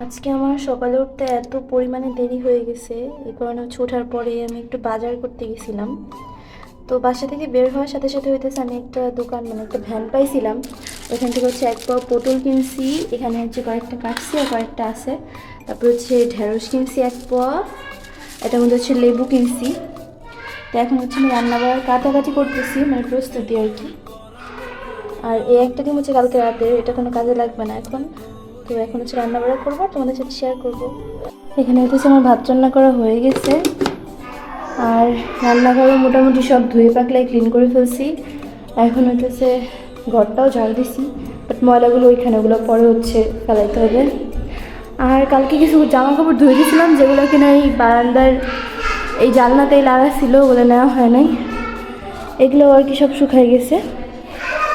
আজকে আমার সকালে উঠতে এত পরিমাণে দেরি হয়ে গেছে, এই কারণে ওঠার পরে আমি একটু বাজার করতে গেছিলাম। তো বাসা থেকে বের হওয়ার সাথে সাথে হইতেছে আমি একটা দোকান একটা ভ্যান পাইছিলাম। ওইখান থেকে এক পাও পটল কিনছি, এখানে কয়েকটা কাটছি আর কয়েকটা আছে। তারপর ঢেঁড়স কিনছি 1 পোয়া, এটার মধ্যে লেবু কিনছি। তো এখন আমি রান্না করার কাটাকাটি করতেছি, প্রস্তুতি আর কি। আর এই একটা ডিম কালকে রাতে, এটা কোনো কাজে লাগবে না এখন। তো এখন রান্না বান্না করবো, তোমাদের সাথে শেয়ার করবো। এখানে আমার ভাত রান্না করা হয়ে গেছে, আর রান্নাঘরে মোটামুটি সব ধুয়ে পাকলাই ক্লিন করে ফেলছি। এখন ঘরটাও ঝাড় দিছি, বাট ময়লাগুলো ওগুলো পরে ফেলাইতে হবে। আর কালকে কিছু জামা কাপড় ধুয়ে দিয়েছিলাম, যেগুলো কিনা এই বারান্দার এই জানলাতেই লাগা ছিল, ওগুলো নেওয়া হয় নাই। এগুলো আর কি সব শুকাই গেছে।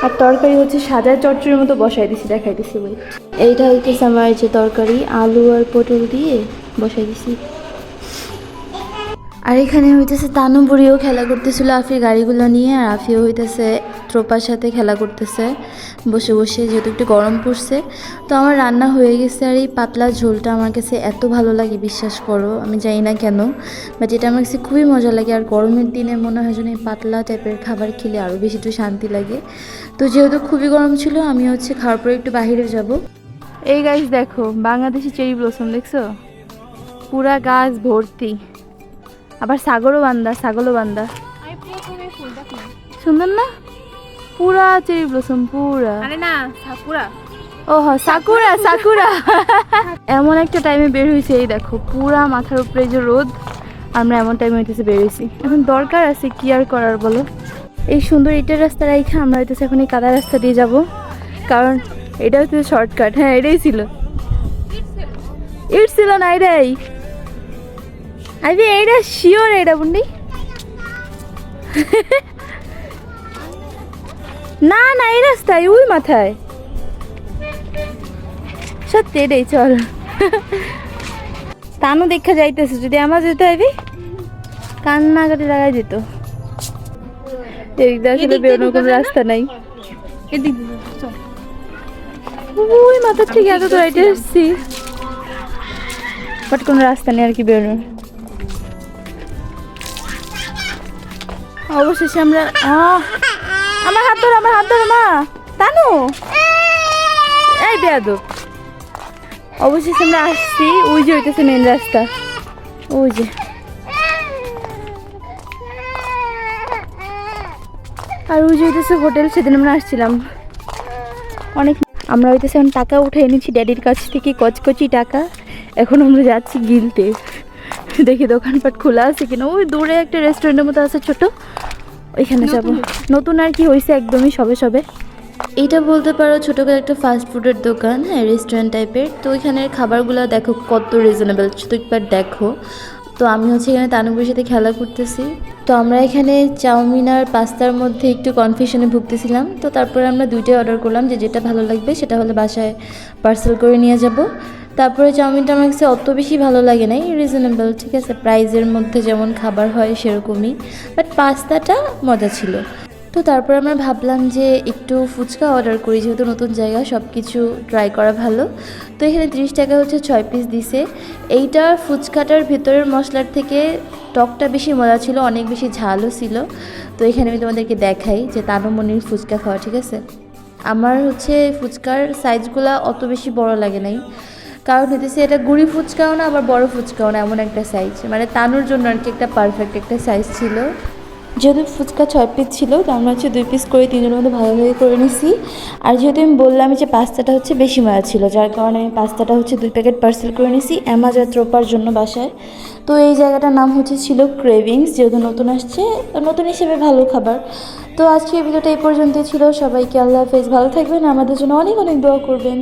আর তরকারি সাজার চচ্চড়ির মতো বসাই দিছি, দেখাই দিছি বই। এইটা আমার তরকারি আলু আর পটল দিয়ে বসাই দিছি। আর এখানে তানু বুড়িও খেলা করতেছিল আফির গাড়িগুলো নিয়ে, আর আফিও ট্রোপার সাথে খেলা করতেছে বসে বসে, যেহেতু একটু গরম পড়ছে। তো আমার রান্না হয়ে গেছে, আর এই পাতলা ঝোলটা আমার কাছে এত ভালো লাগে, বিশ্বাস করো, আমি জানি না কেন, বাট এটা আমার কাছে খুবই মজা লাগে। আর গরমের দিনে মনে হয় যেন এই পাতলা টাইপের খাবার খেলে আরও বেশি একটু শান্তি লাগে। তো যেহেতু খুবই গরম ছিল, আমি খাওয়ার পরে একটু বাইরে যাব। এই গাছ দেখো, বাংলাদেশি চেরি ব্লসম দেখছো, পুরা গাছ ভর্তি। আবার ছাগলও বান্দা সুন্দর না, পুরা চেরি ব্লসম পুরা। ও সাকুরা এমন একটা টাইমে বের হয়েছে, এই দেখো পুরা মাথার উপরে যে রোদ, আমরা এমন টাইমে বের হয়েছি। এখন দরকার আছে কি আর করার বলো। এই সুন্দর ইটের রাস্তা রাইখা আমরা এখন এই কাদা রাস্তা দিয়ে যাব, কারণ এটা শর্টকাট। হ্যাঁ, এটাই ছিল, ইট ছিল না, এটাই এইটা শিওর, এটা বুন্ডি না না, এই রাস্তায় ওই মাথায় সত্যি এটাই। চল তানও দেখা যাইতেছে, যদি আমার যেতে হবে কান্নাকাটি লাগাই দিত। এদিক দিয়ে আসলে বেরোনোর কোনো রাস্তা নাই, ওই মাথার থেকে এত তো রাইটে এসছি, বাট কোনো রাস্তা নেই আর কি বেরোনোর। অবশেষে আমরা আমার হাত ধরো মা, তানু এই বেয়াদব। অবশেষে আমরা আসছি, ওই যে হইতেছে মেন রাস্তা, ওই যে। আর ওই যে হইতেছে হোটেল, সেদিন আমরা আসছিলাম অনেক। আমরা এখন টাকা উঠে এনেছি ড্যাডির কাছ থেকে, কচকচি টাকা। এখন আমরা যাচ্ছি গিলতে, দেখি দোকানপাট খোলা আছে কিনা। ওই দূরে একটা রেস্টুরেন্টের মতো আছে ছোট, ওইখানে যাবো। নতুন আর কি হয়েছে, একদমই সবে। এইটা বলতে পারো ছোটোখাটো একটা ফাস্ট ফুডের দোকান, হ্যাঁ, রেস্টুরেন্ট টাইপের। তো ওইখানের খাবারগুলো দেখো কত রিজনেবল, শুধু একবার দেখো। তো আমি এখানে তানুপুরের সাথে খেলা করতেছি। তো আমরা এখানে চাউমিন আর পাস্তার মধ্যে একটু কনফিউশনে ভুগতেছিলাম। তো তারপরে আমরা দুইটাই অর্ডার করলাম, যেটা ভালো লাগবে সেটা হলে বাসায় পার্সেল করে নিয়ে যাব। তারপরে চাউমিনটা আমার কাছে অত বেশি ভালো লাগে নাই, রিজনেবল, ঠিক আছে, প্রাইজের মধ্যে যেমন খাবার হয় সেরকমই, বাট পাস্তাটা মজা ছিল। তো তারপর আমরা ভাবলাম যে একটু ফুচকা অর্ডার করি, যেহেতু নতুন জায়গা, সব কিছু ট্রাই করা ভালো। তো এখানে 30 টাকা 6 পিস দিছে। এইটা ফুচকাটার ভেতরের মশলার থেকে টকটা বেশি মজা ছিল, অনেক বেশি ঝালও ছিল। তো এখানে আমি তোমাদেরকে দেখাই যে তানুমনির ফুচকা খাওয়া, ঠিক আছে। আমার ফুচকার সাইজগুলো অত বেশি বড় লাগে নাই, কারণ এটা গুঁড়ি ফুচকাও না আবার বড় ফুচকাও না, এমন একটা সাইজ, মানে তানুর জন্য আর কি একটা পারফেক্ট একটা সাইজ ছিল। যেহেতু ফুচকা 6 পিস ছিল, তো আমরা 2 পিস করে 3জনের মধ্যে ভাগাভাগি করে নিছি। আর যেহেতু আমি বললাম যে পাস্তাটা বেশি মজা ছিল, যার কারণে আমি পাস্তাটা 2 প্যাকেট পার্সেল করে নিছি অ্যামাজন ট্রোপার জন্য বাসায়। তো এই জায়গাটার নাম ছিল ক্রেভিংস, যেহেতু নতুন আসছে, নতুন হিসেবে ভালো খাবার। তো আজকে ভিডিওটা এই পর্যন্তই ছিল। সবাইকে আল্লাহ হাফেজ, ভালো থাকবেন, আমাদের জন্য অনেক অনেক দোয়া করবেন।